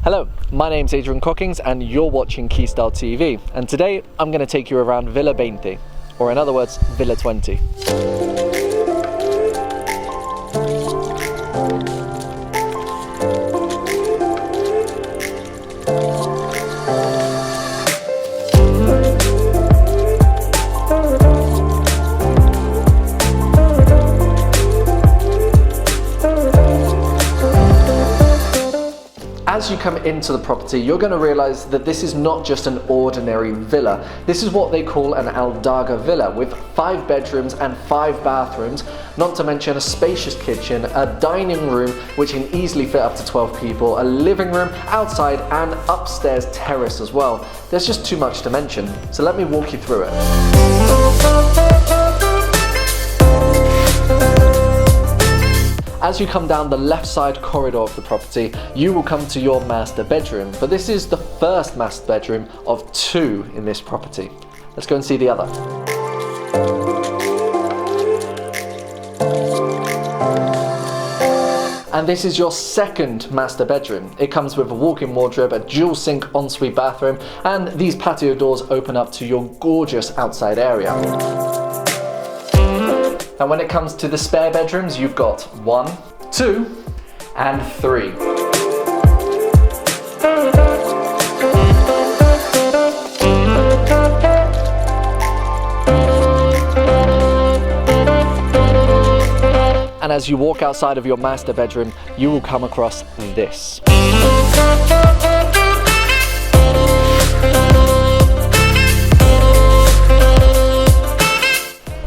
Hello, my name's Adrian Cockings and you're watching Keystyle TV, and today I'm going to take you around Villa 20, or in other words, Villa 20. As you come into the property, you're going to realize that this is not just an ordinary villa. This is what they call an Aldaga Villa, with 5 bedrooms and 5 bathrooms, not to mention a spacious kitchen, a dining room which can easily fit up to 12 people, a living room, outside and upstairs terrace as well. There's just too much to mention, so let me walk you through it. As you come down the left side corridor of the property, you will come to your master bedroom, but this is the first master bedroom of 2 in this property. Let's go and see the other. And this is your second master bedroom. It comes with a walk-in wardrobe, a dual sink ensuite bathroom, and these patio doors open up to your gorgeous outside area. And when it comes to the spare bedrooms, you've got 1, 2, and 3. And as you walk outside of your master bedroom, you will come across this.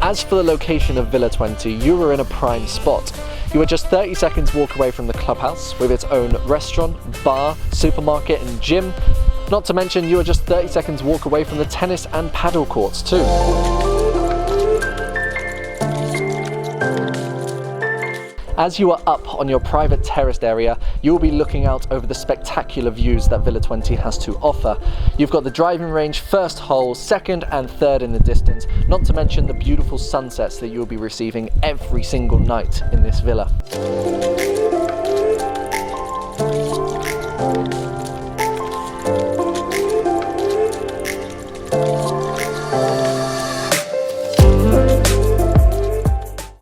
As for the location of Villa 20, you are in a prime spot. You are just 30 seconds walk away from the Clubhouse, with its own restaurant, bar, supermarket and gym. Not to mention, you are just 30 seconds walk away from the tennis and paddle courts too. As you are up on your private terraced area, you will be looking out over the spectacular views that Villa 20 has to offer. You've got the driving range, first hole, second and third in the distance, not to mention the beautiful sunsets that you will be receiving every single night in this villa.